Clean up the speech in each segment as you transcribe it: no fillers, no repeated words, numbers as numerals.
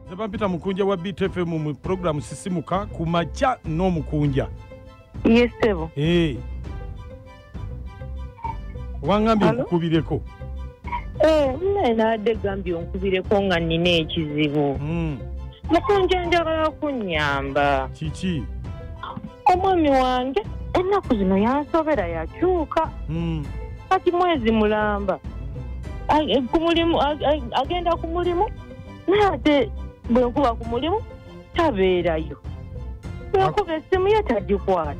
Zebampita Mukunja wa BTFM mu program Sisimuka ku macha no Mukunja. Yes, sebo. Wangambi nkubireko. Nina ade gambi onkubireko nga nina ekizibu. Mukunja njagala kunyamba. Kiki? Omwami wange ennaku zino yansobera yakyuka. Kati mwezi mulamba. Kumulimu agenda ku mulimu. Nate bwe nkuba ku mulimu tabeerayo. Bwe nkuba essimu ye tagikwata.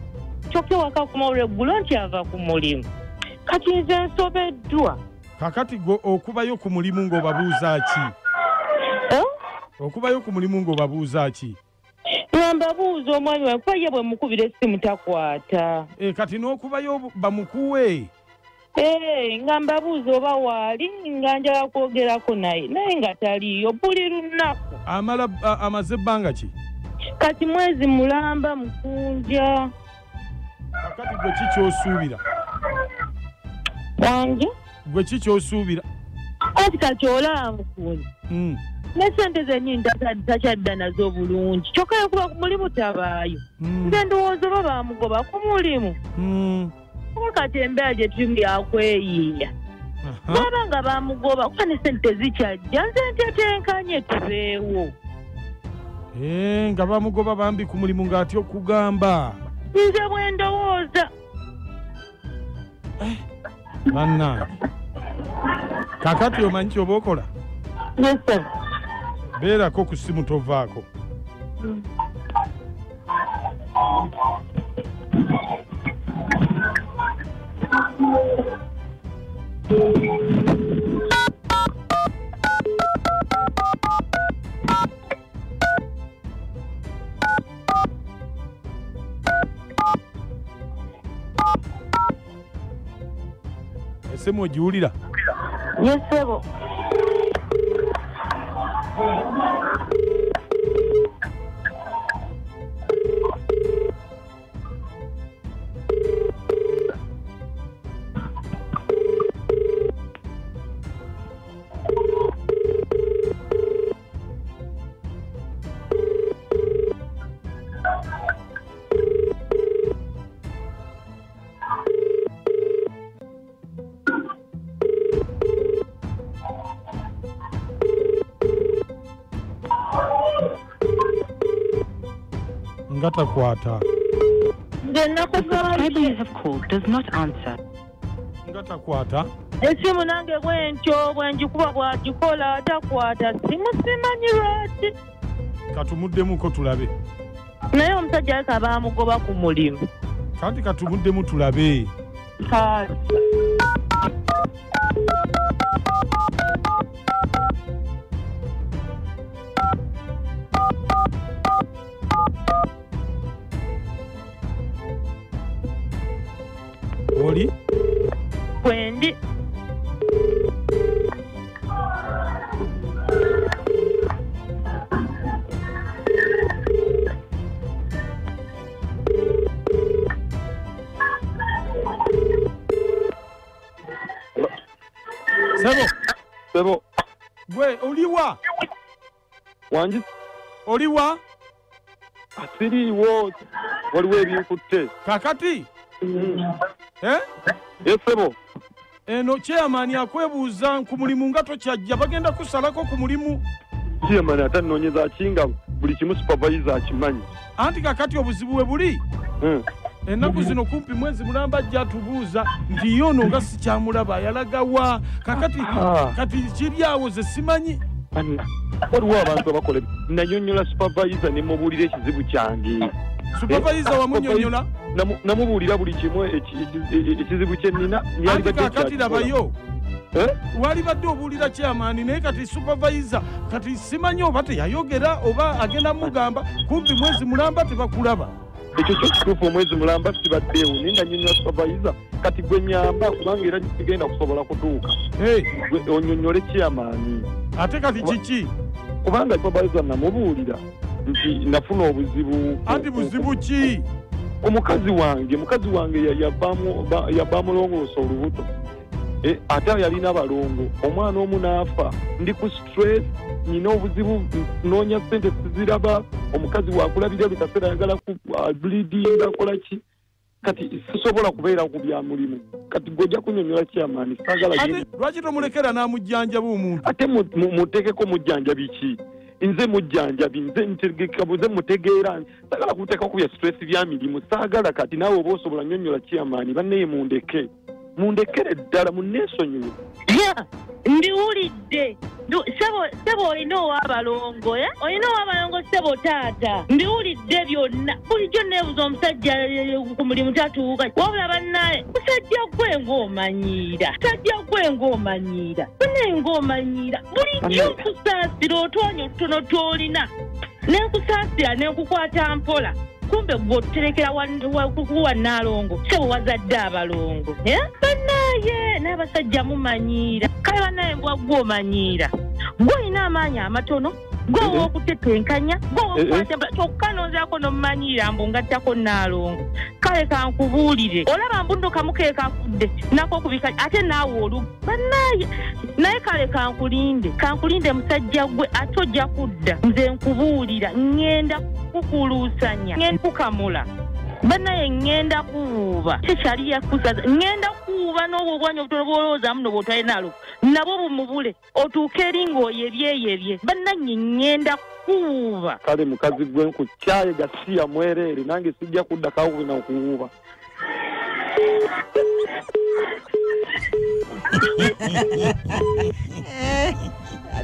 Kyokka waka kumawulire eggulo nti ava ku mulimu. Kati nze nsobeddwa. Kakati go okubayo ku mulimu ng'obabuuza ki? Okubayo ku mulimu ng'obabuuza ki? Mbabuuza omwami wange kuba ye bwe mukubira essimu takwata. Kati n'okubayo bamukuwe? Nga mbabuuza oba waali nga njala kwogerako naye nga taliyo buli lunaku. Amaze ebbanga ki? Kati mwezi mulamba Mukunja. Kakati gwe ki ky'osuubira? Wange? Gwe ki ky'osuubira? Kati olaba Mukunja. Ne sente zennyini takyadda nazo bulungi. Kyokka yakuba ku mulimu tabaayo. Nze ndowooza oba bamugoba ku mulimu. Kati embeera gye tuli yakweyiiya. Bwaba nga bamugoba kuba ne sente zikyajja nze ntetenkanye tubeewo. Nga bamugoba bambi ku mulimu ng'atya okugamba. Nze bwe ndowooza. Bannange. Kakati omanyi ky'oba okola? Yes, sir. Beerako ku ssimu tovaako. Essimu ogiwulira? Yes, sebo. Ngatakwata. Subscriber you have called does not answer. Ngatakwata. Essimu nange bwentyo bwenjikuba bwagikola atakwata simu simanyi lwaki. Katumuddemuko tulabe. Naye omusajja aleka baamugoba ku mulimu. Kati katumuddemu tulabe. Oli? Kwendi. Sebo. Gwe oliwa? Wangi? Oliwa? Asiriwo. Waliwo ebinkutte. Kakati? Yes, sebo. Eno chairman akwebuuza ku mulimu nga tokyajja bagenda kusalako ku mulimu. Chairman atanoonyeza kinga buli kimu supervisor akimanyi. Anti kakati obuzibu we buli? Ennaku zino kumpi mwezi mulamba ajja tubuuza nti yono nga sikyamulaba yalagawa kati kiri awo ze simanyi. Waliwo abantu abakola nanyonyola supervisor ne mubuulira ekizibu kyange. Supervisor wamunyonyola? Namubuulira buli kimu ekizibu kye nnina. Kati labayo. Wali badde obuulira chairman naye kati supervisor kati simanyi oba teyayogera oba agenda mugamba kumpi mwezi mulamba tebakulaba. Ekyo kituufu omwezi mulamba sibaddeewo naye nga nnyonnyola supervisor kati gwe nyamba kubanga era kigenda kusobola kutuuka. Onyonyole chairman. Ate kati kiki? Kubanga supervisor namubuulira nti nafuna obuzibu. Anti buzibu ki? Mukazi wange yabba mulongoosa olubuto. ate yalina balongo omwana omu n'afa ndi ku stress nina obuzibu noonya ssente siziraba omukazi wakulabira buli kaseera ayagala ku bleeding akola ki kati sisobola kubeera ku bya mulimu kati gojja kunyonyola kyamaani saagala lwaki tomulekera n'amujjanjaba omuntu ate muteekeko mujjanjabi ki nze mujjanjabi nze ntegeka buze mutegeera saagala kuteeka ku bya stress bya mirimu saagala kati naawe oba osobola nyonyola kyamaani bannaye mundekere ddala munneesonyiwe ndiwulidde sebo olina owabalongo olina owabalongo sebo taata ndiwulidde byonna bulijjo neebuza omusajja ku mulimu tatuuka wabula bannaye musajja gwe ng'omanyiira bannaye ng'omanyiira bulijjo nkusaasira otwanya otutono tw'olina nenkusaasira nenkukwata mpola kumbe gwotuterekera wa Nalongo sebo wazadde abalongo bannaye n'abasajja mumanyiira kale bannaye bwagwomanyiira gwolina amaanyi amatono gwe wokutetenkanya gwe wokukwata kyokka nonzaako nomumanyiira mbu ngattako Nalongo kale kankubuulire olaba mbundo kamuke kafudde nako kubika ate naawe olu bannaye naye kale kankulinde musajja gwe ate ojja kudda nze nkubuulira ngenda kukuluusanya ngenda kukamula bannaye ngenda kuwuuba tekyali yakusaza ngenda kuwuuba n'obwo obwanya obutono bw'olowoozamu no bw'otwale nalo nabo bumubule otuuke eri ng'oyebyeyebye bannanye ngenda kuwuuba kale mukazi gwe nkukyaye gasiya mwereere nange sijja kudda kawubina okuwuuba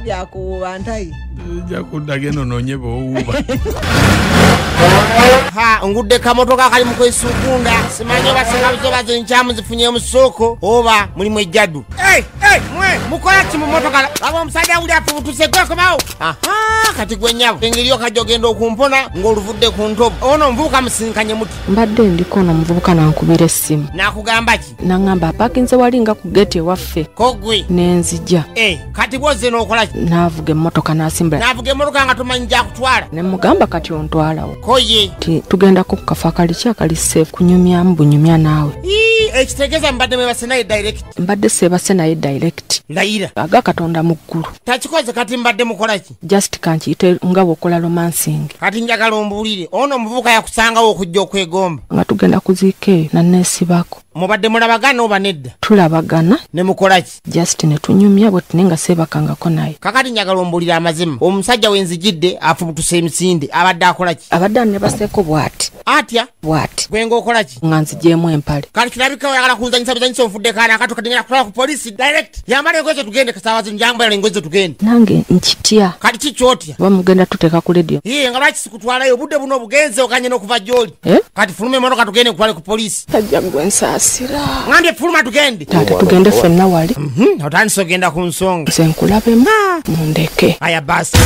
byakuwuuba ntayi ojja kuddaga eno noonye bw'owuuba ngudde kamotoka kali mukwesukunda simanyi basekabuzo bazo nkyamu zifunye mu ssooko oba mulimu ejjaddu mwe mukola ki mu motoka aba omusajja uli afubutuse gwekomawo kati gwe nnyabo engeri okajja ogenda okumpona ng'oluvudde ku ntobo ono omuvubuka musinkanye muti mbadde ndiko ono omuvubuka nankubira essimu nakugamba ki naŋŋamba apakinze wali nga ku geeti ewaffe kogwe nenzija kati bwozze n'okola ki naavuga emmotoka n'asimbula naavuga emmotoka nga tomanyi gyakutwala ne mugamba kati ontwalawo koye ti tugendako ku kafo akali akali seefu kunyumyamu bunyumya naawe ekitegeeza mbadde mwebase naye direct mbadde seebase naye direct ndayira aga katonda mu ggulu takikoze kati mbadde mukola ki just kankiyite nga bw'okola romancing kati njagala ombuulire ono omuvubuka yakusangawo okujja okwegomba nga tugenda kuziika eyo nanneesibako mubadde mulabagana oba nedda tulabagana ne mukola ki just ne tunyumya bwe tune nga seebakangako naye kakati njagala ombuulire amazima omusajja wenzijidde afubutuse emisinde abadde akola ki abadde anebaseeko bw'ati atya bw'ati gwe ng'okola ki nga nzigyemu empale kati kirabika oyagala kunzanyisa buzanyisa onfudde kaana akato kati ngenda kutwala ku polisi direct yambala engoye tugende kasaawa zino njambala engoye tugende nange nkitya kati kikyotya oba mugenda tuteeka ku ledio nga lwaki sikutwalayo obudde buno obugenze okanye n'okuva gy'oli kati fuluma emotoka tugende kutwale ku polisi tajja gwe nsaasira ngambye fuluma tugende taate tugende ffenna wali otandise ogenda ku nsonga nze nkulabemu mundeke aya basi